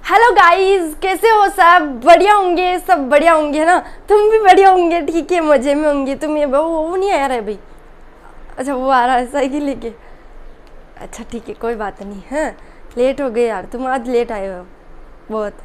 Hello guys, कैसे हो? सब बढ़िया होंगे, सब बढ़िया होंगे ना। तुम भी बढ़िया होंगे, ठीक है, मजे में होंगे। तुम ये वो नहीं आ रहा है भाई? अच्छा, वो आ रहा है साइकिल लेके। अच्छा ठीक है, कोई बात नहीं। हाँ, लेट हो गए यार, तुम आज लेट आए हो बहुत,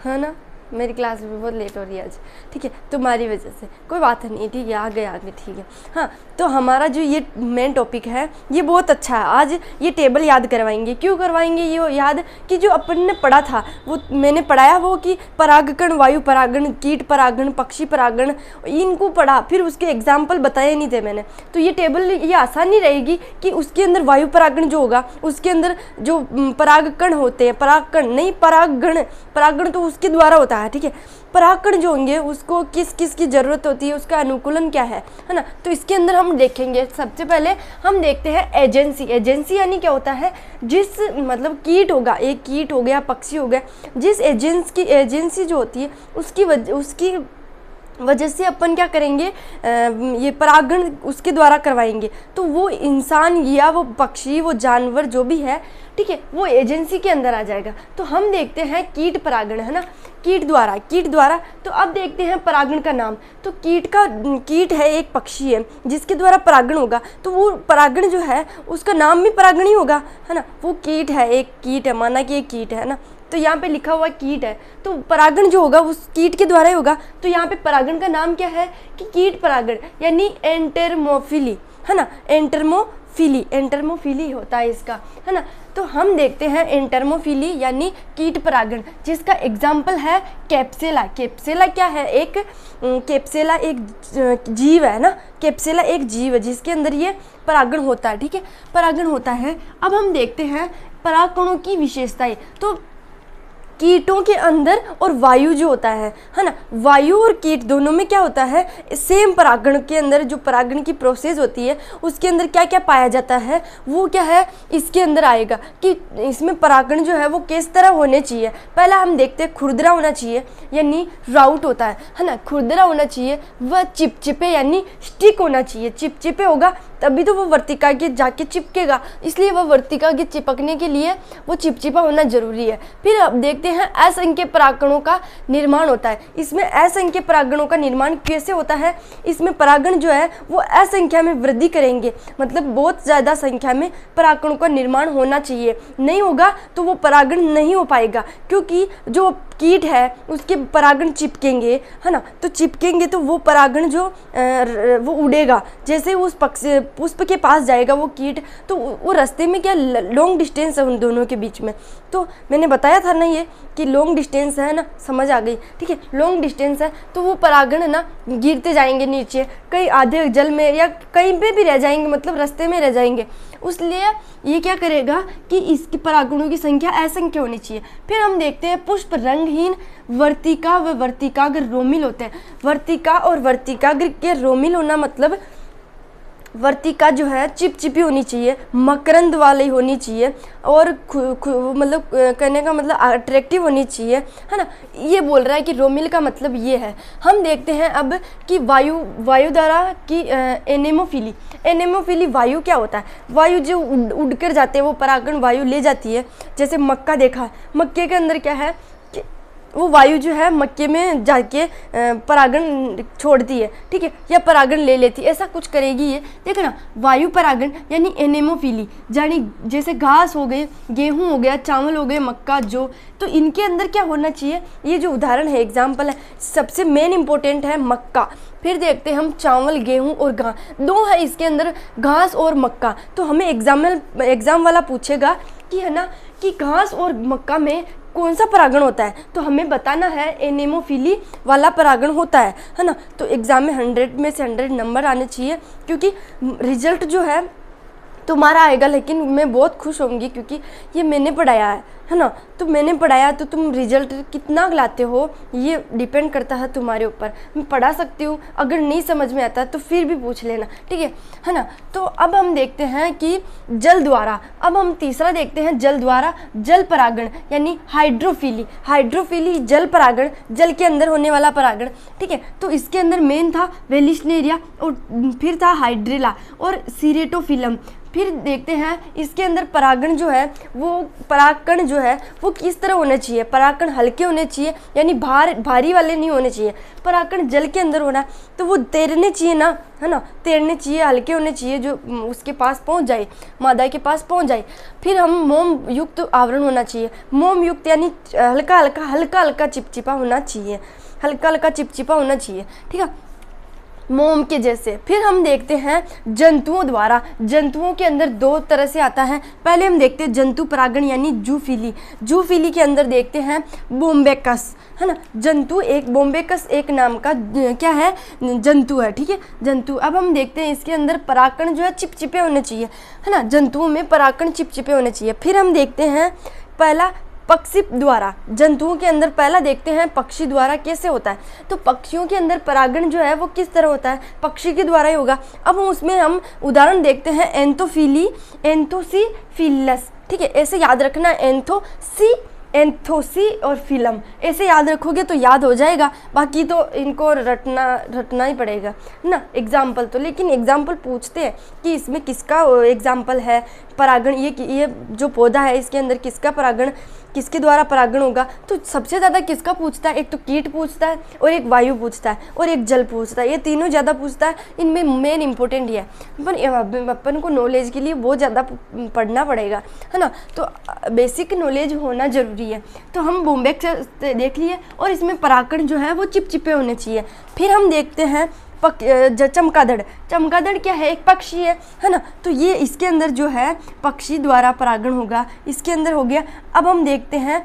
है ना। मेरी क्लास भी बहुत लेट हो रही है आज, ठीक है, तुम्हारी वजह से। कोई बात नहीं, ठीक है, आ गए, ठीक है। हाँ, तो हमारा जो ये मेन टॉपिक है ये बहुत अच्छा है। आज ये टेबल याद करवाएंगे। क्यों करवाएंगे ये याद? कि जो अपन ने पढ़ा था, वो मैंने पढ़ाया, वो कि परागकण, वायु परागण, कीट परागण, पक्षी परागण, इनको पढ़ा, फिर उसके एग्जाम्पल बताए नहीं थे मैंने। तो ये टेबल ये आसान नहीं रहेगी कि उसके अंदर वायु परागण जो होगा, उसके अंदर जो परागकण होते हैं, परागकण नहीं, परागण, परागण तो उसके द्वारा होता है, ठीक है। परागकण जो होंगे उसको किस किस की ज़रूरत होती है, उसका अनुकूलन क्या है ना। तो इसके अंदर हम देखेंगे। सबसे पहले हम देखते हैं एजेंसी। एजेंसी यानी क्या होता है? जिस मतलब कीट होगा, एक कीट हो गया, पक्षी हो गया, जिस एजेंसी जो होती है उसकी वजह से अपन क्या करेंगे, ये परागण उसके द्वारा करवाएंगे। तो वो इंसान या वो पक्षी, वो जानवर जो भी है, ठीक है, वो एजेंसी के अंदर आ जाएगा। तो हम देखते हैं कीट परागण, है ना, कीट द्वारा। तो अब देखते हैं परागण का नाम। तो कीट है, एक पक्षी है जिसके द्वारा परागण होगा, तो वो परागण जो है उसका नाम भी परागण ही होगा, है ना। वो कीट है, एक कीट है, माना कि एक कीट है ना, तो यहाँ पे लिखा हुआ कीट है, तो परागण जो होगा उस कीट के द्वारा ही होगा। तो यहाँ पे परागण का नाम क्या है कि कीट परागण, यानी एंटरमोफिली, है ना। एंटरमोफिली होता है इसका, है ना। तो हम देखते हैं एंटरमोफिली यानी कीट परागण, जिसका एग्जाम्पल है कैप्सेला। कैप्सेला क्या है? कैप्सेला एक जीव है ना। कैप्सेला एक जीव है जिसके अंदर ये परागण होता है, ठीक है, परागण होता है। अब हम देखते हैं परागणों की विशेषताएं। तो कीटों के अंदर और वायु जो होता है ना, वायु और कीट दोनों में क्या होता है? सेम परागण के अंदर जो परागण की प्रोसेस होती है उसके अंदर क्या क्या पाया जाता है, वो क्या है इसके अंदर आएगा कि इसमें परागण जो है वो किस तरह होने चाहिए। पहला हम देखते हैं खुरदरा होना चाहिए, यानी राउट होता है ना, खुरदरा होना चाहिए। वह चिपचिपे यानी स्टिक होना चाहिए। चिपचिपे होगा तभी तो वो वर्तिका के जाके चिपकेगा, इसलिए वह वर्तिका के चिपकने के लिए वो चिपचिपा होना जरूरी है। फिर अब देखते हैं असंख्य परागणों का निर्माण होता है। इसमें असंख्य परागणों का निर्माण कैसे होता है? इसमें परागण जो है वो असंख्या में वृद्धि करेंगे, मतलब बहुत ज़्यादा संख्या में परागणों का निर्माण होना चाहिए। नहीं होगा तो वो परागण नहीं हो पाएगा, क्योंकि जो कीट है उसके परागण चिपकेंगे, है ना। तो चिपकेंगे तो वो परागण जो वो उड़ेगा, जैसे उस पुष्प के पास जाएगा वो कीट, तो वो रास्ते में क्या लॉन्ग डिस्टेंस है उन दोनों के बीच में। तो मैंने बताया था ना ये कि लॉन्ग डिस्टेंस है ना, समझ आ गई, ठीक है। लॉन्ग डिस्टेंस है तो वो परागण है ना गिरते जाएंगे नीचे, कहीं आधे जल में या कहीं पे भी रह जाएंगे, मतलब रास्ते में रह जाएंगे। इसलिए ये क्या करेगा कि इसकी परागणों की संख्या असंख्य होनी चाहिए। फिर हम देखते हैं पुष्प रंगहीन वर्तिका व वर्तिकाग्र रोमिल होते हैं। वर्तिका और वर्तिकाग्र के रोमिल होना मतलब वर्तिका जो है चिपचिपी होनी चाहिए, मकरंद वाली होनी चाहिए, और मतलब कहने का मतलब अट्रैक्टिव होनी चाहिए, है ना। ये बोल रहा है कि रोमिल का मतलब ये है। हम देखते हैं अब कि वायु द्वारा की एनेमोफिली वायु क्या होता है? वायु जो उड़ कर जाते हैं, वो परागण वायु ले जाती है। जैसे मक्का देखा, मक्के के अंदर क्या है कि वो वायु जो है मक्के में जाके परागण छोड़ती है, ठीक है, या परागण ले लेती है, ऐसा कुछ करेगी ये। देखना, वायु परागण यानी एनेमोफिली, यानी जैसे घास हो गए, गेहूं हो गया, चावल हो गए, मक्का, जो, तो इनके अंदर क्या होना चाहिए? ये जो उदाहरण है, एग्जाम्पल है, सबसे मेन इंपॉर्टेंट है मक्का। फिर देखते हैं हम चावल, गेहूं और घास, दो है इसके अंदर, घास और मक्का। तो हमें एग्जाम वाला पूछेगा कि, है ना, कि घास और मक्का में कौन सा परागण होता है, तो हमें बताना है एनेमोफिली वाला परागण होता है ना। तो एग्जाम में 100 में से 100 नंबर आने चाहिए, क्योंकि रिजल्ट जो है तुम्हारा आएगा, लेकिन मैं बहुत खुश होंगी क्योंकि ये मैंने पढ़ाया है ना। तो मैंने पढ़ाया तो तुम रिजल्ट कितना लाते हो ये डिपेंड करता है तुम्हारे ऊपर। मैं पढ़ा सकती हूँ, अगर नहीं समझ में आता तो फिर भी पूछ लेना, ठीक है ना। तो अब हम देखते हैं कि जल द्वारा, अब हम तीसरा देखते हैं जल द्वारा जल परागण यानी हाइड्रोफिली जल परागण, जल के अंदर होने वाला परागण, ठीक है। तो इसके अंदर मेन था वेलिस्नेरिया और फिर था हाइड्रेला और सीरेटोफिलम। फिर देखते हैं इसके अंदर परागण जो है वो परागकण जो है वो किस तरह होना चाहिए, परागकण हल्के होने चाहिए, यानी भारी वाले नहीं होने चाहिए। परागकण जल के अंदर होना है तो वो तैरने चाहिए ना, है ना, तैरने चाहिए, हल्के होने चाहिए, जो उसके पास पहुंच जाए, मादा के पास पहुंच जाए। फिर हम मोम युक्त आवरण होना चाहिए, मोम युक्त यानी हल्का हल्का चिपचिपा होना चाहिए, हल्का हल्का चिपचिपा होना चाहिए, ठीक है, मोम के जैसे। फिर हम देखते हैं जंतुओं द्वारा, जंतुओं के अंदर दो तरह से आता है। पहले हम देखते हैं जंतु परागण यानी जूफिली, जूफिली के अंदर देखते हैं बोम्बेकस, है ना, जंतु एक बोम्बेकस एक नाम का क्या है, जंतु है, ठीक है, जंतु। अब हम देखते हैं इसके अंदर परागकण जो है चिपचिपे होने चाहिए, है ना, जंतुओं में परागकण चिपचिपे होने चाहिए। फिर हम देखते हैं पहला पक्षी द्वारा, जंतुओं के अंदर पहला देखते हैं पक्षी द्वारा कैसे होता है। तो पक्षियों के अंदर परागण जो है वो किस तरह होता है, पक्षी के द्वारा ही होगा। अब उसमें हम उदाहरण देखते हैं एंथोफिली, एंथोसीफिलस, ठीक है, ऐसे याद रखना, एंथोसी और फिलम, ऐसे याद रखोगे तो याद हो जाएगा, बाकी तो इनको रटना ही पड़ेगा ना एग्जाम्पल तो। लेकिन एग्जाम्पल पूछते हैं कि इसमें किसका एग्जाम्पल है परागण, ये जो पौधा है इसके अंदर किसका परागण, किसके द्वारा परागण होगा। तो सबसे ज़्यादा किसका पूछता है, एक तो कीट पूछता है और एक वायु पूछता है और एक जल पूछता है, ये तीनों ज़्यादा पूछता है। इनमें मेन इंपॉर्टेंट ये है, अपन को नॉलेज के लिए बहुत ज़्यादा पढ़ना पड़ेगा, है ना, तो बेसिक नॉलेज होना ज़रूरी है। तो हम बोम्बेकस देख लिए और इसमें परागण जो है वो चिपचिपे होने चाहिए। फिर हम देखते हैं चमगादड़, चमगादड़ क्या है, एक पक्षी है ना, तो ये इसके अंदर जो है पक्षी द्वारा परागण होगा, इसके अंदर हो गया। अब हम देखते हैं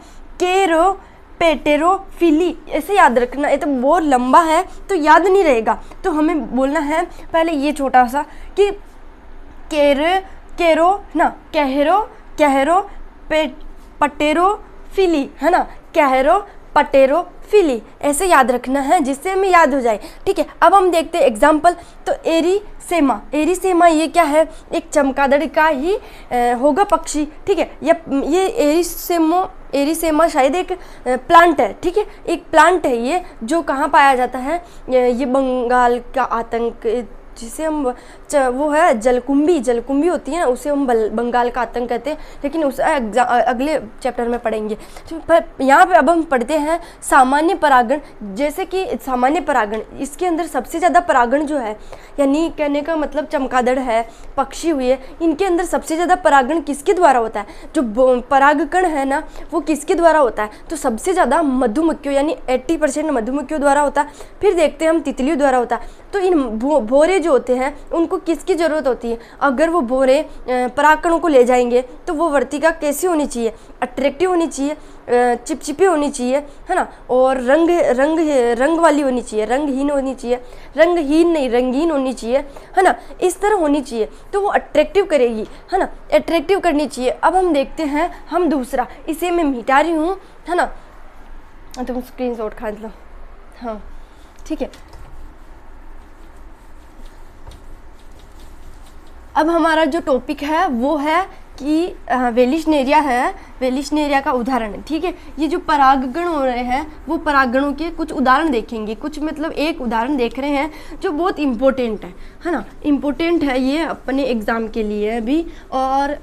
पेटेरोफिली, ऐसे याद रखना, ये तो बहुत लंबा है तो याद नहीं रहेगा, तो हमें बोलना है पहले ये छोटा सा कि पटेरोफिली, है ना, पटेरोफिली, ऐसे याद रखना है जिससे हमें याद हो जाए, ठीक है। अब हम देखते हैं एग्जाम्पल, तो एरिसेमा, एरिसेमा ये क्या है, एक चमगादड़ का ही होगा पक्षी, ठीक है। ये एरिसेमा शायद एक प्लांट है, ठीक है, एक प्लांट है ये, जो कहाँ पाया जाता है, ये बंगाल का आतंक, जिसे हम वो है जलकुंभी होती है ना, उसे हम बंगाल का आतंक कहते हैं, लेकिन उस अगले चैप्टर में पढ़ेंगे। पर यहाँ पे अब हम पढ़ते हैं सामान्य परागण, जैसे कि सामान्य परागण, इसके अंदर सबसे ज़्यादा परागण जो है, यानी कहने का मतलब चमगादड़ है, पक्षी हुए, इनके अंदर सबसे ज़्यादा परागण किसके द्वारा होता है, जो परागकण है ना वो किसके द्वारा होता है, तो सबसे ज़्यादा मधुमक्खियों यानी 80% मधुमक्खियों द्वारा होता है। फिर देखते हैं हम तितलियों द्वारा होता है। तो इन भोरे जो होते हैं उनको किसकी ज़रूरत होती है, अगर वो भोरे परागकणों को ले जाएंगे तो वो वर्तिका कैसी होनी चाहिए, अट्रैक्टिव होनी चाहिए, चिपचिपी होनी चाहिए, है ना, और रंग वाली होनी चाहिए, रंगहीन होनी चाहिए, रंगहीन नहीं रंगीन होनी चाहिए, है ना, इस तरह होनी चाहिए, तो वो अट्रैक्टिव करेगी, है ना, अट्रैक्टिव करनी चाहिए। अब हम देखते हैं हम दूसरा, इसे मैं मिटा रही हूँ, है ना, तुम स्क्रीनशॉट खींच लो, हाँ ठीक है। अब हमारा जो टॉपिक है वो है कि वेलिशनेरिया है, वेलिशनेरिया का उदाहरण, ठीक है। ये जो परागकण हो रहे हैं वो परागणों के कुछ उदाहरण देखेंगे, कुछ मतलब एक उदाहरण देख रहे हैं जो बहुत इम्पोर्टेंट है ना, इम्पोर्टेंट है ये अपने एग्ज़ाम के लिए भी, और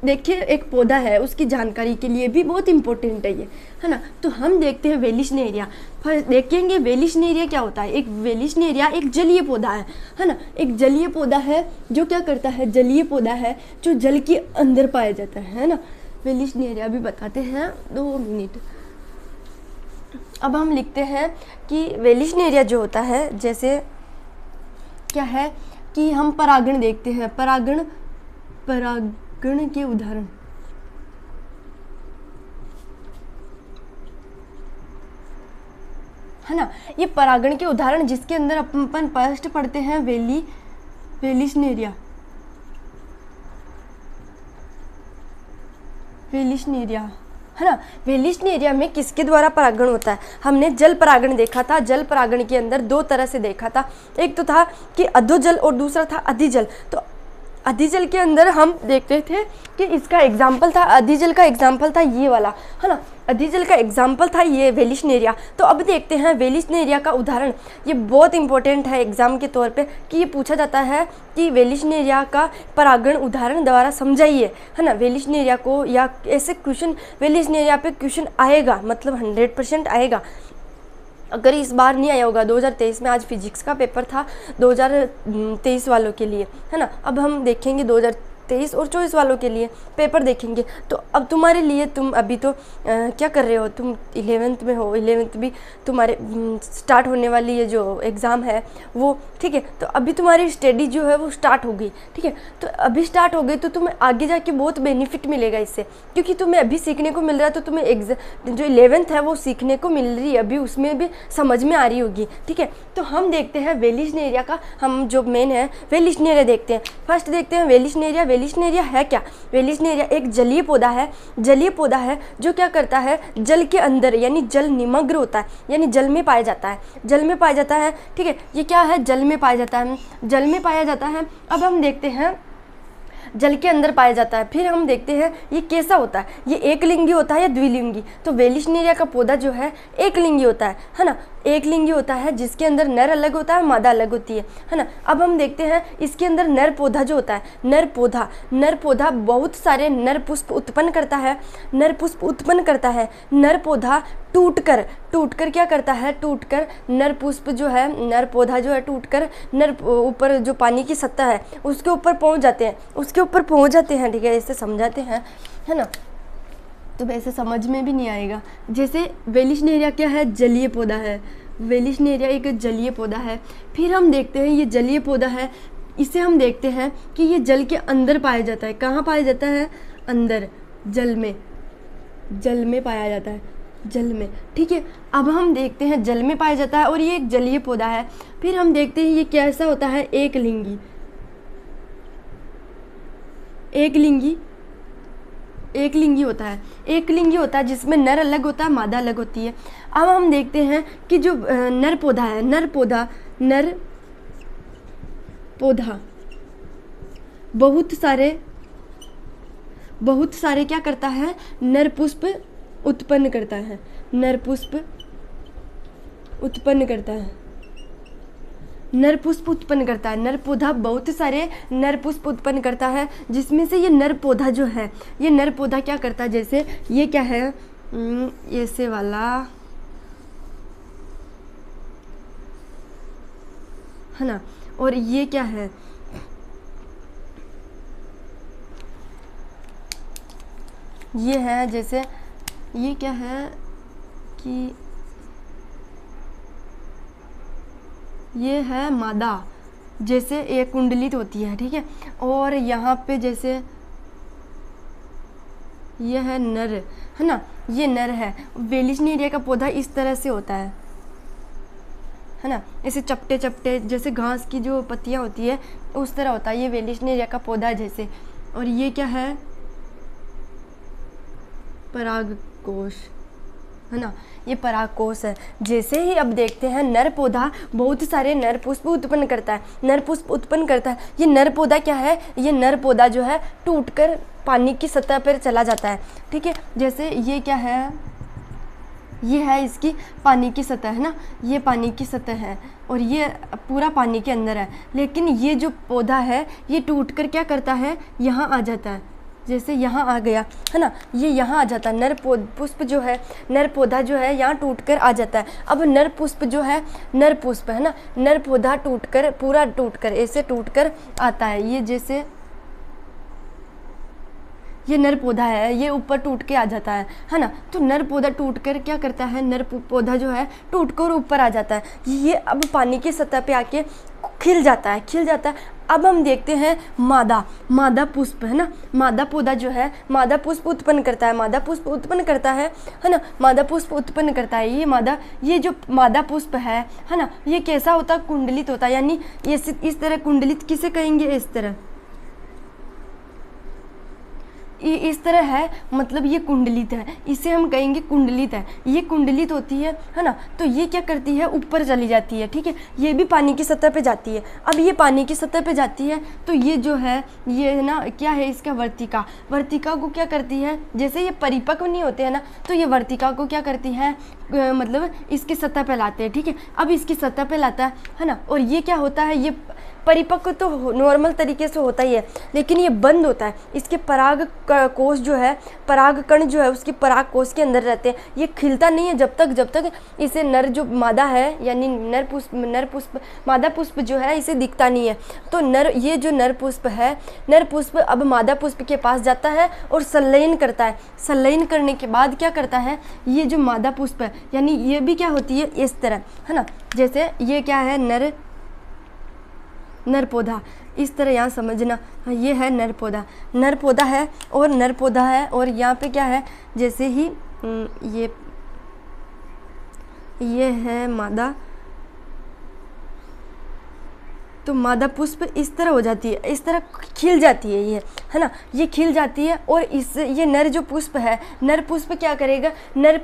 देखिए एक पौधा है उसकी जानकारी के लिए भी बहुत इम्पोर्टेंट है ये, है ना। तो हम देखते हैं वेलिशनेरिया, फिर देखेंगे वेलिशनेरिया क्या होता है। एक वेलिशनेरिया एक जलीय पौधा है ना, एक जलीय पौधा है जो क्या करता है, जलीय पौधा है जो जल के अंदर पाया जाता है ना। वेलिशनेरिया भी बताते हैं, 2 मिनट। अब हम लिखते हैं कि वेलिशनेरिया जो होता है, जैसे क्या है कि हम परागण देखते हैं, परागण के उदाहरण, है ना, ये परागण के उदाहरण जिसके अंदर अपन फर्स्ट पढ़ते हैं वेलिशनेरिया, है ना। वेलिशनेरिया में किसके द्वारा परागण होता है, हमने जल परागण देखा था। जल परागण के अंदर 2 तरह से देखा था, एक तो था कि अधोजल और दूसरा था अधिजल। तो अधिजल के अंदर हम देखते थे कि इसका एग्जाम्पल था, अधिजल का एग्जाम्पल था ये वाला, है ना, अधिजल का एग्जाम्पल था ये वेलिशनेरिया। तो अब देखते हैं वेलिशनेरिया का उदाहरण। ये बहुत इंपॉर्टेंट है एग्जाम के तौर पे कि ये पूछा जाता है कि वेलिशनेरिया का परागण उदाहरण द्वारा समझाइए, है ना, वेलिशनेरिया को, या ऐसे क्वेश्चन वेलिशनेरिया पे क्वेश्चन आएगा, मतलब 100% आएगा। अगर इस बार नहीं आया होगा 2023 में, आज फिजिक्स का पेपर था 2023 वालों के लिए, है ना, अब हम देखेंगे 2023 और 24 वालों के लिए पेपर देखेंगे। तो अब तुम्हारे लिए, तुम अभी तो क्या कर रहे हो, तुम 11th में हो, 11th भी तुम्हारे स्टार्ट होने वाली ये जो एग्ज़ाम है वो, ठीक है, तो अभी तुम्हारी स्टडी जो है वो स्टार्ट हो गई, ठीक है, तो अभी स्टार्ट हो गई तो तुम्हें आगे जाके बहुत बेनिफिट मिलेगा इससे, क्योंकि तुम्हें अभी सीखने को मिल रहा है, तो तुम्हें जो 11th है वो सीखने को मिल रही है, अभी उसमें भी समझ में आ रही होगी, ठीक है। तो हम देखते हैं वेलिशनेरिया का, हम जो मेन है वेलिशनेरिया देखते हैं। फर्स्ट देखते हैं वेलिशनेरिया। वेलिशनेरिया है क्या? वेलिशनेरिया एक जलीय पौधा है, जलीय पौधा है जो क्या करता है, जल के अंदर यानी जल निमग्न होता है, यानी जल में पाया जाता है, जल में पाया जाता है, ठीक है, ये क्या है, जल में पाया जाता है, जल में पाया जाता है। अब हम देखते हैं जल के अंदर पाया जाता है। फिर हम देखते हैं ये कैसा होता है, ये एक लिंगी होता है या द्विलिंगी। तो वेलिशनेरिया का पौधा जो है एक लिंगी होता है ना, एक लिंगी होता है, जिसके अंदर नर अलग होता है, मादा अलग होती है ना। अब हम देखते हैं इसके अंदर नर पौधा जो होता है, नर पौधा बहुत सारे नर पुष्प उत्पन्न करता है, नर पुष्प उत्पन्न करता है। नर पौधा टूटकर क्या करता है, टूटकर नर पुष्प जो है, नर पौधा जो है टूटकर नर ऊपर जो पानी की सतह है उसके ऊपर पहुंच जाते हैं, ठीक है, ऐसे समझाते हैं, है ना, तो वैसे समझ में भी नहीं आएगा। जैसे वेलिशनेरिया क्या है, जलीय पौधा है, वेलिशनेरिया एक जलीय पौधा है। फिर हम देखते हैं ये जलीय पौधा है, इसे हम देखते हैं कि ये जल के अंदर पाया जाता है। कहाँ पाया जाता है, अंदर, जल में पाया जाता है, जल में, ठीक है। अब हम देखते हैं जल में पाया जाता है और ये एक जलीय पौधा है। फिर हम देखते हैं ये कैसा होता है, एक लिंगी होता है, एक लिंगी होता है जिसमें नर अलग होता है, मादा अलग होती है। अब हम देखते हैं कि जो नर पौधा है, नर पौधा बहुत सारे क्या करता है, नर पुष्प उत्पन्न करता है, नर पुष्प उत्पन्न करता है। नर पौधा बहुत सारे नर पुष्प उत्पन्न करता है, जिसमें से ये नर पौधा जो है, ये नर पौधा क्या करता है, जैसे ये क्या है, ऐसे वाला, है ना, और ये क्या है, ये है, जैसे ये क्या है कि ये है मादा, जैसे एक कुंडलित होती है, ठीक है, और यहाँ पे जैसे ये है नर, है ना, ये नर है। वेलिशनेरिया का पौधा इस तरह से होता है ना, ऐसे चपटे चपटे जैसे घास की जो पत्तियाँ होती है उस तरह होता है ये वेलिशनेरिया का पौधा जैसे। और ये क्या है, परागकोश, है ना, ये परागकोश है। जैसे ही अब देखते हैं नर पौधा बहुत सारे नर पुष्प उत्पन्न करता है, ये नर पौधा क्या है, ये नर पौधा जो है टूटकर पानी की सतह पर चला जाता है, ठीक है। जैसे ये क्या है, ये है इसकी पानी की सतह, है ना, ये पानी की सतह है और ये पूरा पानी के अंदर है। लेकिन ये जो पौधा है ये टूटकर क्या करता है, यहाँ आ जाता है, जैसे यहाँ आ गया, है ना, ये यहाँ आ जाता है। नर पुष्प जो है, नर पौधा जो है यहाँ टूटकर आ जाता है। अब नर पुष्प जो है, नर पुष्प है ना, नर पौधा पूरा टूटकर ऐसे टूटकर आता है। ये जैसे ये नर पौधा है, ये ऊपर टूट के आ जाता है ना। तो नर पौधा टूटकर क्या करता है, नर पौधा जो है टूटकर ऊपर आ जाता है। ये अब पानी की सतह पे आके खिल जाता है। अब हम देखते हैं मादा पुष्प, है ना, मादा पौधा जो है मादा पुष्प उत्पन्न करता है, है ना, मादा पुष्प उत्पन्न करता है। ये जो मादा पुष्प है ना, ये कैसा होता है, कुंडलित होता है, यानी ये इस तरह कुंडलित किसे कहेंगे, इस तरह है, मतलब ये कुंडलित है, इसे हम कहेंगे कुंडलित है। ये कुंडलित होती है ना। तो ये क्या करती है, ऊपर चली जाती है, ठीक है। ये भी पानी की सतह पे जाती है। अब ये पानी की सतह पे जाती है तो ये जो है ये ना क्या है, इसका वर्तिका। वर्तिका को क्या करती है, जैसे ये परिपक्व नहीं होते हैं ना, तो ये वर्तिका को क्या करती है, मतलब इसकी सतह पे लाते हैं, ठीक है। अब इसकी सतह पे लाता है ना। और ये क्या होता है, ये परिपक्व तो नॉर्मल तरीके से होता ही है, लेकिन ये बंद होता है। इसके पराग कोश जो है, पराग कण जो है उसके पराग कोश के अंदर रहते हैं। ये खिलता नहीं है जब तक इसे नर जो मादा है, यानी नर पुष्प मादा पुष्प जो है इसे दिखता नहीं है। तो ये जो नर पुष्प है, नर पुष्प अब मादा पुष्प के पास जाता है और संलयन करता है। संलयन करने के बाद क्या करता है, ये जो मादा पुष्प है, यानी ये भी क्या होती है इस तरह, है ना। जैसे ये क्या है, नर पौधा, इस तरह यहाँ समझना। ये है नर पौधा है और नर पौधा है, और यहाँ पे क्या है, जैसे ही ये है मादा, तो मादा पुष्प इस तरह हो जाती है, इस तरह खिल जाती है ये, है ना। ये खिल जाती है और ये नर जो पुष्प है, नर पुष्प क्या करेगा, नर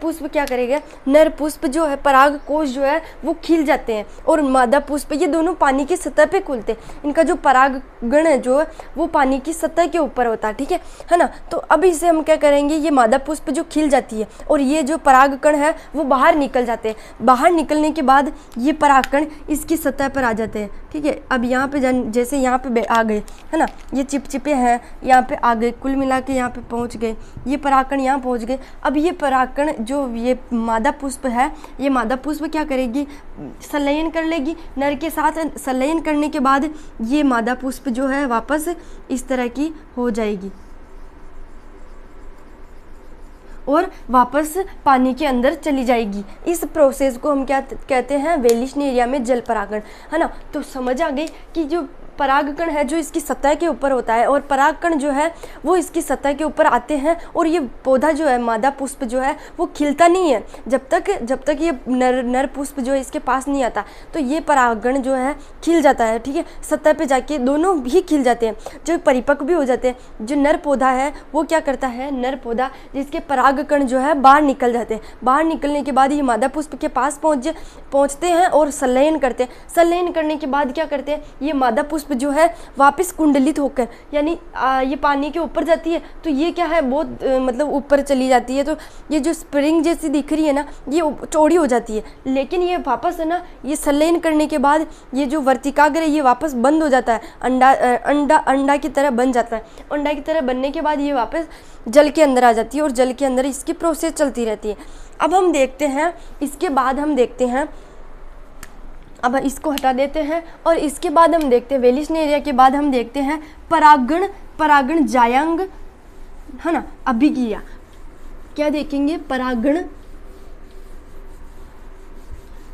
पुष्प जो है पराग कोश जो है वो खिल जाते हैं, और मादा पुष्प ये दोनों पानी की सतह पे खुलते हैं। इनका जो परागगण है जो है वो पानी की सतह के ऊपर होता है, ठीक है ना। तो अब इसे हम क्या करेंगे, ये मादा पुष्प जो खिल जाती है और ये जो परागकण है वो बाहर निकल जाते हैं। बाहर निकलने के बाद ये परागकण इसकी सतह पर आ जाते हैं, ठीक है। अब यहाँ पे जैसे यहाँ पे आ गए, है ना, ये चिपचिपे हैं, यहाँ पे आ गए, कुल मिला के यहाँ पे पहुँच गए, ये परागकण यहाँ पहुँच गए। अब ये परागकण जो ये मादा पुष्प है, ये मादा पुष्प क्या करेगी, संलयन कर लेगी नर के साथ। संलयन करने के बाद ये मादा पुष्प जो है वापस इस तरह की हो जाएगी और वापस पानी के अंदर चली जाएगी। इस प्रोसेस को हम क्या कहते हैं, वेलिशनेरिया में जल परागण, है ना। तो समझ आ गई कि जो परागकण है जो इसकी सतह के ऊपर होता है, और परागकण जो है वो इसकी सतह के ऊपर आते हैं, और ये पौधा जो है मादा पुष्प जो है वो खिलता नहीं है जब तक ये नर पुष्प जो है इसके पास नहीं आता। तो ये परागकण जो है खिल जाता है, ठीक है, सतह पे जाके दोनों भी खिल जाते हैं, जो परिपक्व भी हो जाते हैं। जो नर पौधा है वो क्या करता है, नर पौधा जिसके परागकण जो है बाहर निकल जाते हैं। बाहर निकलने के बाद ये मादा पुष्प के पास पहुँचते हैं और संलयन करते हैं। संलयन करने के बाद क्या करते हैं, ये मादा पुष्प जो है वापस कुंडलित होकर, यानी ये पानी के ऊपर जाती है। तो ये क्या है, बहुत मतलब ऊपर चली जाती है। तो ये जो स्प्रिंग जैसी दिख रही है ना, ये चौड़ी हो जाती है, लेकिन ये वापस है ना, ये संलयन करने के बाद ये जो वर्तिकाग्र है ये वापस बंद हो जाता है, अंडा की तरह बन जाता है। अंडा की तरह बनने के बाद ये वापस जल के अंदर आ जाती है और जल के अंदर इसकी प्रोसेस चलती रहती है। अब हम देखते हैं, इसके बाद हम देखते हैं, अब इसको हटा देते हैं और इसके बाद हम देखते हैं वेलिशनेरिया के बाद हम देखते हैं परागण जायांग, है ना, अभिक्रिया। क्या देखेंगे,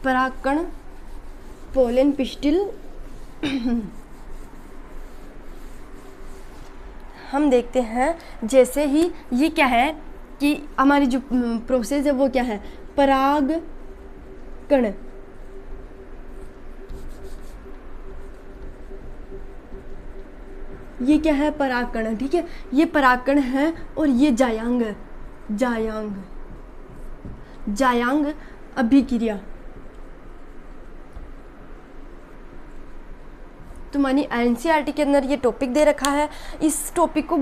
परागकण पोलन पिस्टिल। हम देखते हैं जैसे ही ये क्या है कि हमारी जो प्रोसेस है वो क्या है, परागकण, ये क्या है, परागकण, ठीक है। ये परागकण है और ये जायांग है, जायांग अभिक्रिया। तो मानी एनसीईआरटी के अंदर ये टॉपिक दे रखा है। इस टॉपिक को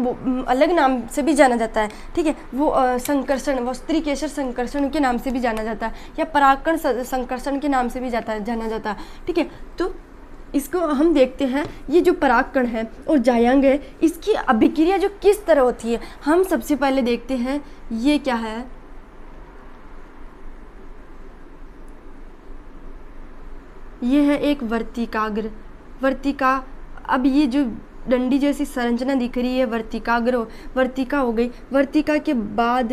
अलग नाम से भी जाना जाता है, ठीक है। वो संकर्षण, वस्त्रिकेशर संकर्षण के नाम से भी जाना जाता है, या परागकण संकर्षण के नाम से भी जाना जाता है, ठीक है। तो इसको हम देखते हैं, ये जो परागकण है और जायांग है, इसकी अभिक्रिया जो किस तरह होती है, हम सबसे पहले देखते हैं। ये क्या है, ये है एक वर्तिका। अब ये जो डंडी जैसी संरचना दिख रही है, वर्तिका हो गई। वर्तिका के बाद,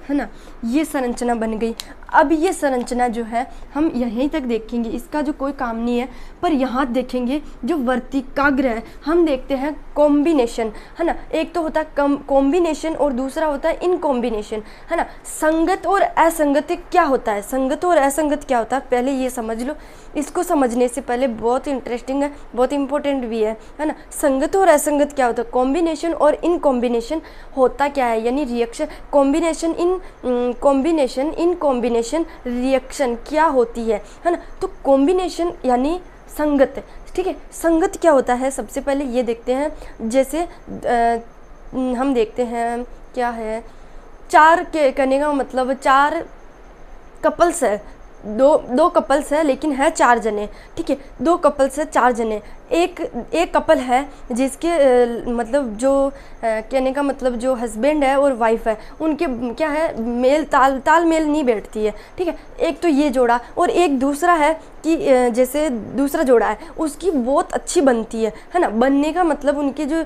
है ना, ये संरचना बन गई। अब ये संरचना जो है हम यहीं तक देखेंगे, इसका जो कोई काम नहीं है, पर यहाँ देखेंगे जो वर्तिकाग्र है हम देखते हैं कॉम्बिनेशन, है ना। एक तो होता है कॉम्बिनेशन और दूसरा होता है इन कॉम्बिनेशन, है ना। संगत और असंगत क्या होता है, संगत और असंगत क्या होता है, पहले ये समझ लो। इसको समझने से पहले बहुत इंटरेस्टिंग है, बहुत इंपॉर्टेंट भी है ना। संगत और असंगत क्या होता है, कॉम्बिनेशन और इन कॉम्बिनेशन होता क्या है, यानी reaction combination in combination reaction क्या होती है ना। तो कॉम्बिनेशन यानी संगत, ठीक है। संगत क्या होता है, सबसे पहले ये देखते हैं। जैसे हम देखते हैं क्या है, चार के करने का मतलब 4 कपल्स है, दो कपल्स है लेकिन है 4 जने, ठीक है। 2 कपल्स है 4 जने, एक कपल है जिसके मतलब जो कहने का मतलब जो हस्बैंड है और वाइफ है उनके क्या है मेल तालमेल नहीं बैठती है, ठीक है। एक तो ये जोड़ा, और एक दूसरा है कि जैसे दूसरा जोड़ा है उसकी बहुत अच्छी बनती है ना। बनने का मतलब उनके जो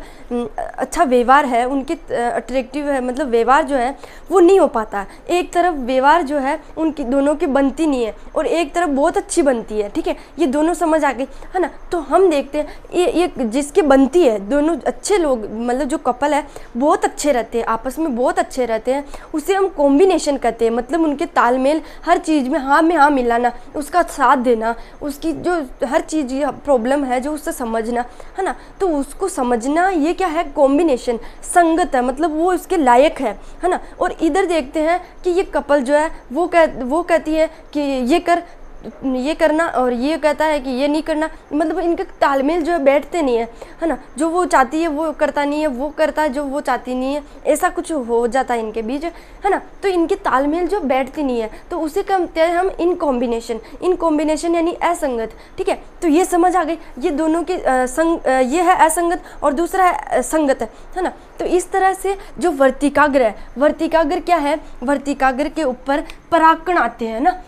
अच्छा व्यवहार है, उनके अट्रैक्टिव है, मतलब व्यवहार जो है वो नहीं हो पाता। एक तरफ व्यवहार जो है उनकी दोनों की बनती नहीं है और एक तरफ बहुत अच्छी बनती है, ठीक है। ये दोनों समझ आ गई, है ना। तो हम देखते हैं ये जिसकी बनती है, दोनों अच्छे लोग मतलब जो कपल है बहुत अच्छे रहते हैं, आपस में बहुत अच्छे रहते हैं, उसे हम कॉम्बिनेशन कहते हैं। मतलब उनके तालमेल, हर चीज़ में हाँ मिलाना, उसका साथ देना, उसकी जो हर चीज़ प्रॉब्लम है जो उससे समझना, है ना। तो उसको समझना ये क्या है, कॉम्बिनेशन, संगत है, मतलब वो उसके लायक है ना। और इधर देखते हैं कि ये कपल जो है वो कहती है कि ये करना और ये कहता है कि ये नहीं करना, मतलब इनके तालमेल जो है बैठते नहीं है ना। जो वो चाहती है वो करता नहीं है, वो करता है जो वो चाहती नहीं है, ऐसा कुछ हो जाता है इनके बीच, है ना। तो इनके तालमेल जो बैठती नहीं है, तो उसे कहते हैं हम इन कॉम्बिनेशन यानी असंगत, ठीक है। तो ये समझ आ गई, ये दोनों के ये है असंगत और दूसरा है संगत, है ना। तो इस तरह से जो वर्तिकाग्र है, वर्तिकाग्र क्या है, वर्तिकाग्र के ऊपर परागकण आते हैं ना।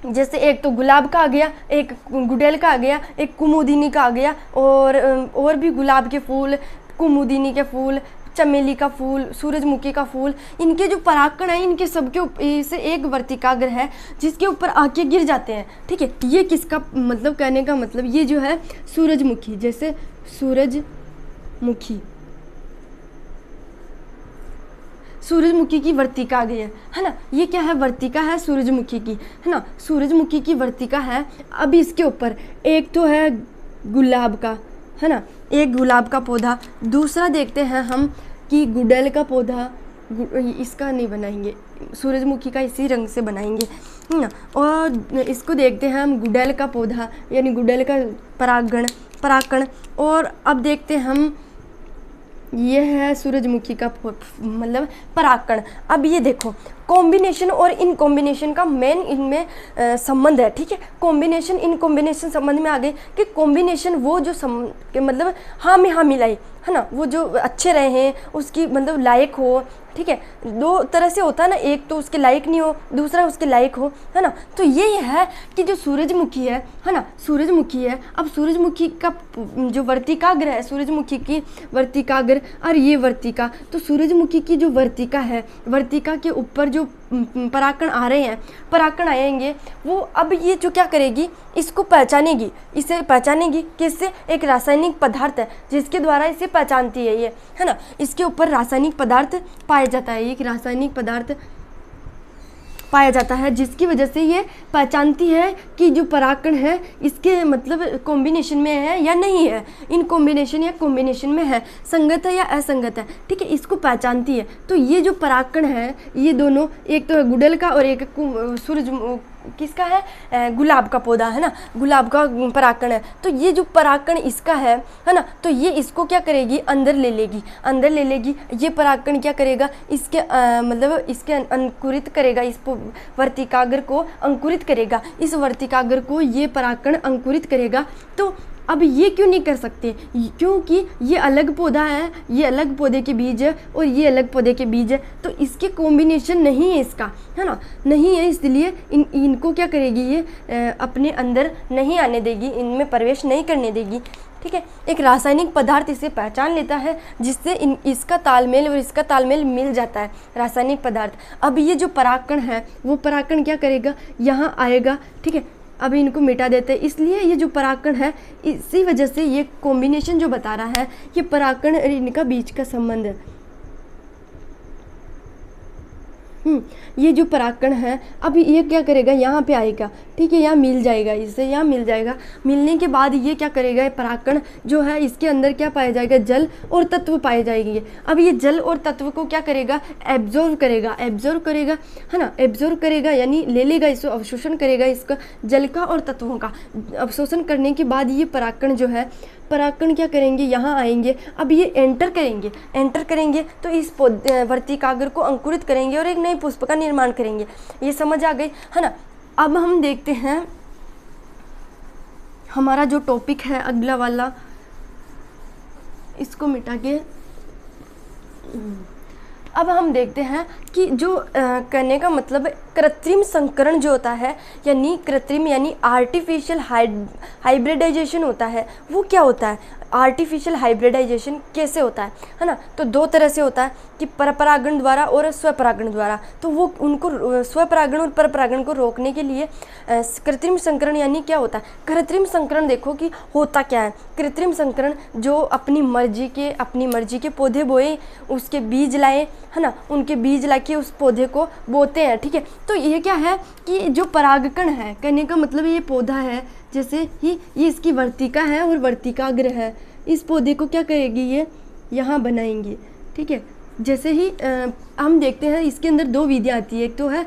जैसे एक तो गुलाब का आ गया, एक गुड़ैल का आ गया, एक कुमुदिनी का आ गया, और भी गुलाब के फूल, कुमुदिनी के फूल, चमेली का फूल, सूरजमुखी का फूल, इनके जो परागकण है इनके सबके से एक वर्तिकाग्र है जिसके ऊपर आके गिर जाते हैं, ठीक है। ये किसका मतलब, कहने का मतलब ये जो है सूरजमुखी, जैसे सूरजमुखी की वर्तिका आ गई है ना। ये क्या है, वर्तिका है सूरजमुखी की, है ना। सूरजमुखी की वर्तिका है। अब इसके ऊपर एक तो है गुलाब का, है ना, एक गुलाब का पौधा, दूसरा देखते हैं हम कि गुड़ैल का पौधा, इसका नहीं बनाएंगे, सूरजमुखी का इसी रंग से बनाएंगे, है ना। और इसको देखते हैं हम गुड़ैल का पौधा यानी गुड़ैल का परागकण। और अब देखते हैं हम, ये है सूरजमुखी का मतलब परागकण। अब ये देखो कॉम्बिनेशन और इन कॉम्बिनेशन का मेन इनमें संबंध है, ठीक है। कॉम्बिनेशन इन कॉम्बिनेशन संबंध में आ गए कि कॉम्बिनेशन वो जो मतलब हाँ में हाँ मिलाई, है ना, वो जो अच्छे रहे हैं उसकी मतलब लायक हो, ठीक है। 2 तरह से होता है ना, एक तो उसके लायक नहीं हो, दूसरा उसके लायक हो, है ना। तो ये है कि जो सूरजमुखी है ना, सूरजमुखी है। अब सूरजमुखी का जो वर्तिकाग्र है, सूरजमुखी की वर्तिकाग्र और ये वर्तिका, तो सूरजमुखी की जो वर्तिका है, वर्तिका के ऊपर जो परागकण आ रहे हैं, परागकण आएंगे, वो अब ये जो क्या करेगी, इसको पहचानेगी, इसे पहचानेगी किससे, एक रासायनिक पदार्थ है जिसके द्वारा इसे पहचानती है ये, है ना। इसके ऊपर रासायनिक पदार्थ पाया जाता है, एक रासायनिक पदार्थ पाया जाता है जिसकी वजह से ये पहचानती है कि जो परागकण है इसके मतलब कॉम्बिनेशन में है या नहीं है, इन कॉम्बिनेशन या कॉम्बिनेशन में है, संगत है या असंगत है, ठीक है। इसको पहचानती है। तो ये जो परागकण है ये दोनों, एक तो गुड़ैल का और एक सूरज किसका है, गुलाब का पौधा, है ना, गुलाब का परागकण है। तो ये जो परागकण इसका है ना, तो ये इसको क्या करेगी, अंदर ले लेगी। ये परागकण क्या करेगा, इसके मतलब इसके अंकुरित करेगा, इस वर्तिकाग्र को अंकुरित करेगा, इस वर्तिकाग्र को ये परागकण अंकुरित करेगा। तो अब ये क्यों नहीं कर सकते, क्योंकि ये अलग पौधा है, ये अलग पौधे के बीज है और ये अलग पौधे के बीज है, तो इसके कॉम्बिनेशन नहीं है इसका, है ना, नहीं है। इसलिए इनको क्या करेगी, ये अपने अंदर नहीं आने देगी, इनमें प्रवेश नहीं करने देगी, ठीक है, एक रासायनिक पदार्थ इसे पहचान लेता है जिससे इसका तालमेल और इसका तालमेल मिल जाता है, रासायनिक पदार्थ। अब ये जो परागकण है वो परागकण क्या करेगा, यहाँ आएगा, ठीक है। अब इनको मिटा देते हैं, इसलिए ये जो परागकण है इसी वजह से ये कॉम्बिनेशन जो बता रहा है ये परागकण इनका बीच का संबंध है। ये जो परागकण है अब ये क्या करेगा, यहाँ पे आएगा, ठीक है, यहाँ मिल जाएगा, इससे यहाँ मिल जाएगा। मिलने के बाद ये क्या करेगा, ये परागकण जो है इसके अंदर क्या पाया जाएगा, जल और तत्व पाए जाएंगे। अब ये जल और तत्व को क्या करेगा, एब्जॉर्व करेगा, है ना, एब्जॉर्व करेगा यानी ले लेगा, इसको अवशोषण करेगा, इसका जल का और तत्वों का अवशोषण करने के बाद ये परागकण जो है, परागकण क्या करेंगे, यहाँ आएंगे। अब ये एंटर करेंगे तो इस वर्तिकाग्र को अंकुरित करेंगे और एक नई पुष्प का निर्माण करेंगे। ये समझ आ गई, है ना। अब हम देखते हैं हमारा जो टॉपिक है अगला वाला, इसको मिटा के अब हम देखते हैं कि जो करने का मतलब कृत्रिम संकरण जो होता है, यानी कृत्रिम यानी आर्टिफिशियल हाइब्रिडाइजेशन होता है, वो क्या होता है, आर्टिफिशियल हाइब्रिडाइजेशन कैसे होता है ना। तो दो तरह से होता है कि परपरागण द्वारा और स्वपरागण द्वारा। तो वो उनको स्वपरागण और परपरागण को रोकने के लिए कृत्रिम संकरण यानी क्या होता है, कृत्रिम संकरण देखो कि होता क्या है। कृत्रिम संकरण जो अपनी मर्जी के पौधे बोए, उसके बीज लाए, है ना, उनके बीज लाके उस पौधे को बोते हैं, ठीक है। तो ये क्या है कि जो परागकण है, कहने का मतलब ये पौधा है, जैसे ही ये इसकी वर्तिका है और वर्तिकाग्र है, इस पौधे को क्या करेगी, ये यहाँ बनाएंगे, ठीक है। जैसे ही हम देखते हैं इसके अंदर दो विधियाँ आती है, एक तो है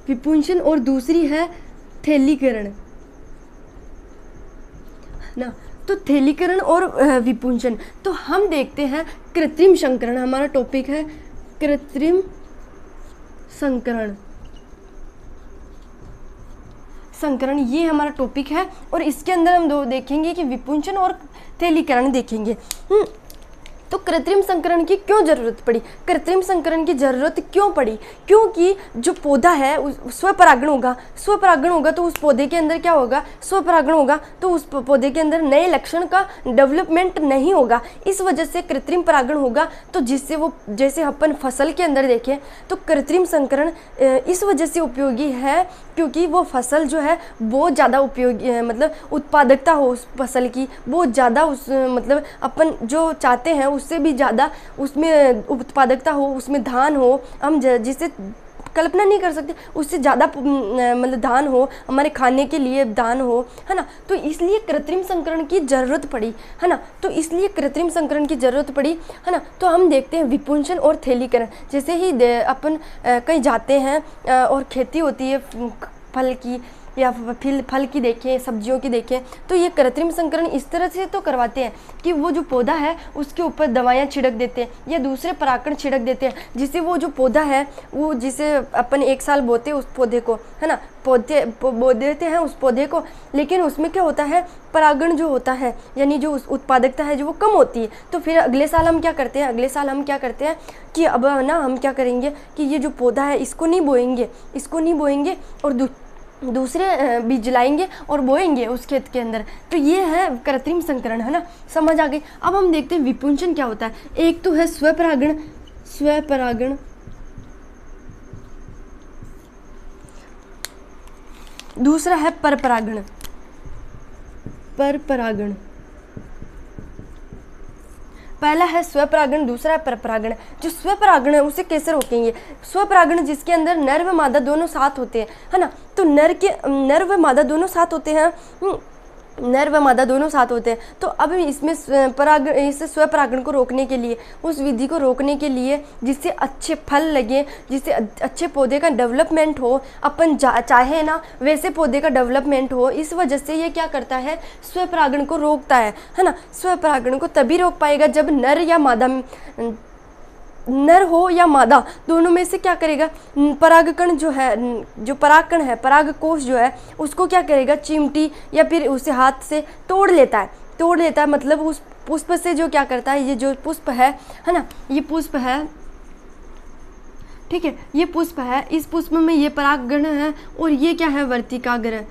विपुंशन और दूसरी है थैलीकरण ना। तो थैलीकरण और विपुंशन। तो हम देखते हैं कृत्रिम संकरण, हमारा टॉपिक है कृत्रिम संकरण, ये हमारा टॉपिक है। और इसके अंदर हम दो देखेंगे कि विपुंशन और थैलीकरण देखेंगे। तो कृत्रिम संकरण की क्यों ज़रूरत पड़ी, कृत्रिम संकरण की ज़रूरत क्यों पड़ी, क्योंकि जो पौधा है स्वपरागण होगा तो उस पौधे के अंदर क्या होगा, स्वपरागण होगा तो उस पौधे के अंदर नए लक्षण का डेवलपमेंट नहीं होगा। इस वजह से कृत्रिम परागण होगा, तो जिससे वो, जैसे अपन फसल के अंदर देखें तो कृत्रिम संकरण इस वजह से उपयोगी है क्योंकि वो फसल जो है बहुत ज़्यादा उपयोगी, मतलब उत्पादकता हो उस फसल की बहुत ज़्यादा, उस मतलब अपन जो चाहते हैं उससे भी ज़्यादा उसमें उत्पादकता हो, उसमें धान हो, हम जिसे कल्पना नहीं कर सकते, उससे ज़्यादा मतलब धान हो, हमारे खाने के लिए धान हो, है ना। तो इसलिए कृत्रिम संकरण की ज़रूरत पड़ी, है ना। तो इसलिए कृत्रिम संकरण की ज़रूरत पड़ी, है ना। तो हम देखते हैं विपुंशन और थैलीकरण। जैसे ही अपन कहीं जाते हैं और खेती होती है फल की या फल की देखें, सब्जियों की देखें, तो ये कृत्रिम संकरण इस तरह से तो करवाते हैं कि वो जो पौधा है उसके ऊपर दवाइयाँ छिड़क देते हैं या दूसरे परागकण छिड़क देते हैं, जिससे वो जो पौधा है वो, जिसे अपन 1 साल बोते हैं उस पौधे को, है ना, बो देते हैं उस पौधे को, लेकिन उसमें क्या होता है, परागण जो होता है यानी जो उत्पादकता है जो वो कम होती है। तो फिर अगले साल हम क्या करते हैं, कि अब ना हम क्या करेंगे कि ये जो पौधा है इसको नहीं बोएंगे और दूसरे बीज लाएंगे और बोएंगे उस खेत के अंदर। तो ये है कृत्रिम संकरण, है ना, समझ आ गई। अब हम देखते हैं विपुंशन क्या होता है। एक तो है स्वपरागण, दूसरा है परपरागण। पहला है स्वपरागण, दूसरा है परपरागण। जो स्वपरागण है उसे कैसे रोकेंगे, स्वपरागण जिसके अंदर नर व मादा दोनों साथ होते हैं, है ना। तो नर व मादा दोनों साथ होते हैं। तो अब इसमें इस स्वपरागण को रोकने के लिए, उस विधि को रोकने के लिए, जिससे अच्छे फल लगे, जिससे अच्छे पौधे का डेवलपमेंट हो, अपन चाहे ना वैसे पौधे का डेवलपमेंट हो, इस वजह से ये क्या करता है, स्वपरागण को रोकता है ना। स्वपरागण को तभी रोक पाएगा जब नर हो या मादा दोनों में से क्या करेगा, परागकण जो है, जो परागकण है, परागकोश जो है उसको क्या करेगा, चिमटी या फिर उसे हाथ से तोड़ लेता है। मतलब उस पुष्प से जो क्या करता है, ये जो पुष्प है ना, ये पुष्प है, ठीक है, ये पुष्प है, इस पुष्प में ये परागकण है और ये क्या है, वर्तिकाग्र,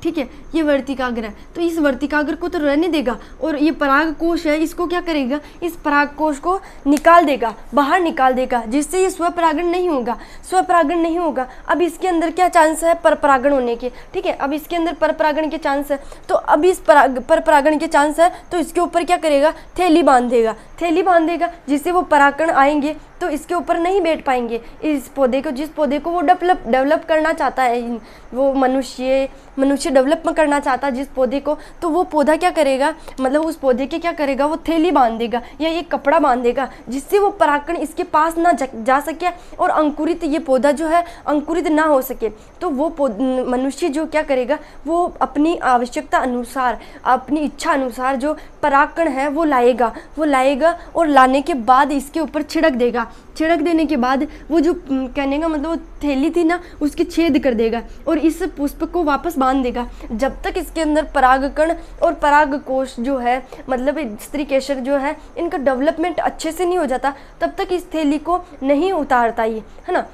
ठीक है, ये वर्तिकाग्र है, तो इस वर्तिकाग्र को तो रहने देगा और ये पराग कोश है, इसको क्या करेगा, इस पराग कोश को निकाल देगा, बाहर निकाल देगा, जिससे ये स्वपरागण नहीं होगा, स्वपरागण नहीं होगा। अब इसके अंदर क्या चांस है, परपरागण होने के, ठीक है, अब इसके अंदर परपरागण के चांस है, तो अब इस परपरागण के चांस है, तो इसके ऊपर क्या करेगा, थैली बांध देगा, थैली बांध देगा, जिससे वो परागकण आएंगे तो इसके ऊपर नहीं बैठ पाएंगे। इस पौधे को, जिस पौधे को वो डेवलप करना चाहता है, वो मनुष्य डेवलप करना चाहता है जिस पौधे को, तो वो पौधा क्या करेगा, मतलब उस पौधे के क्या करेगा, वो थैली बांध देगा या एक कपड़ा बांध देगा, जिससे वो परागकण इसके पास ना जा सके और अंकुरित, ये पौधा जो है अंकुरित ना हो सके। तो वो मनुष्य जो क्या करेगा, वो अपनी आवश्यकता अनुसार, अपनी इच्छा अनुसार जो परागकण है वो लाएगा और लाने के बाद इसके ऊपर छिड़क देगा, छिड़क देने के बाद वो जो कहने का मतलब वो थैली थी ना, उसकी छेद कर देगा और इस पुष्प को वापस बांध देगा। जब तक इसके अंदर परागकण और परागकोश जो है, मतलब स्त्री केसर जो है, इनका डेवलपमेंट अच्छे से नहीं हो जाता, तब तक इस थैली को नहीं उतारता ये, है ना,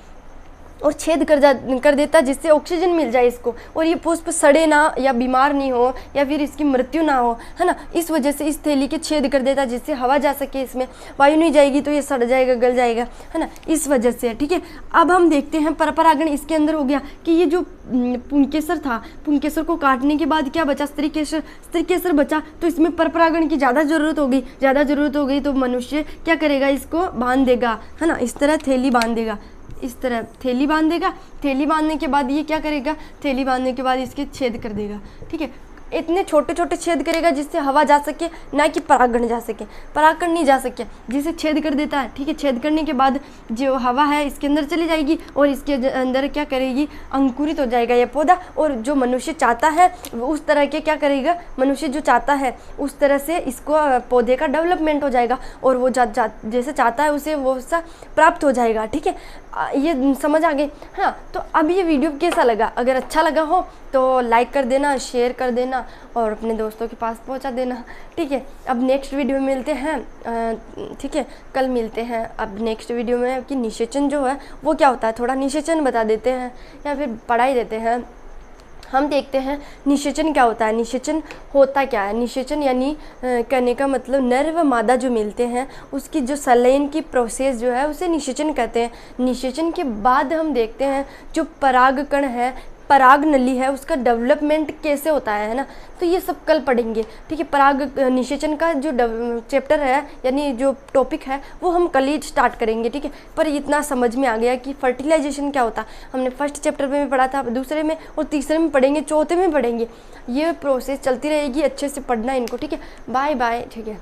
और छेद कर देता, जिससे ऑक्सीजन मिल जाए इसको और ये पुष्प सड़े ना या बीमार नहीं हो या फिर इसकी मृत्यु ना हो, है ना। इस वजह से इस थैली के छेद कर देता, जिससे हवा जा सके, इसमें वायु नहीं जाएगी तो ये सड़ जाएगा, गल जाएगा, है ना, इस वजह से, ठीक है। अब हम देखते हैं परपरागण इसके अंदर हो गया कि ये जो पुंकेसर था, पुंकेसर को काटने के बाद क्या बचा, स्त्री केसर बचा, तो इसमें परपरागण की ज़्यादा ज़रूरत हो गई, तो मनुष्य क्या करेगा, इसको बांध देगा, है ना, इस तरह थैली बांध देगा, इस तरह थैली बांध देगा। थैली बांधने के बाद ये क्या करेगा, थैली बांधने के बाद इसके छेद कर देगा, ठीक है, इतने छोटे छोटे छेद करेगा जिससे हवा जा सके, ना कि परागकण जा सके, परागकण नहीं जा सके, जिसे छेद कर देता है, ठीक है। छेद करने के बाद जो हवा है इसके अंदर चली जाएगी और इसके अंदर क्या करेगी, अंकुरित हो जाएगा ये पौधा, और जो मनुष्य चाहता है उस तरह के क्या करेगा, मनुष्य जो चाहता है उस तरह से इसको पौधे का डेवलपमेंट हो जाएगा और वो जैसे चाहता है उसे वो सा प्राप्त हो जाएगा, ठीक है। ये समझ आ गई, हाँ। तो अब ये वीडियो कैसा लगा, अगर अच्छा लगा हो तो लाइक कर देना, शेयर कर देना और अपने दोस्तों के पास पहुंचा देना, ठीक है। अब नेक्स्ट वीडियो में मिलते हैं, ठीक है, कल मिलते हैं अब नेक्स्ट वीडियो में कि निषेचन जो है वो क्या होता है, थोड़ा निषेचन बता देते हैं या फिर पढ़ाई देते हैं। हम देखते हैं निषेचन क्या होता है, निषेचन होता क्या है। निषेचन यानी कहने का मतलब नर व मादा जो मिलते हैं उसकी जो संलयन की प्रोसेस जो है उसे निषेचन कहते हैं। निषेचन के बाद हम देखते हैं जो परागकण है, पराग नली है, उसका डेवलपमेंट कैसे होता है ना, तो ये सब कल पढ़ेंगे, ठीक है। पराग निषेचन का जो चैप्टर है यानी जो टॉपिक है वो हम कल ही स्टार्ट करेंगे, ठीक है। पर इतना समझ में आ गया कि फर्टिलाइजेशन क्या होता है, हमने फर्स्ट चैप्टर में भी पढ़ा था, दूसरे में और तीसरे में पढ़ेंगे, चौथे में पढ़ेंगे। ये प्रोसेस चलती रहेगी, अच्छे से पढ़ना इनको, ठीक है। बाय बाय, ठीक है।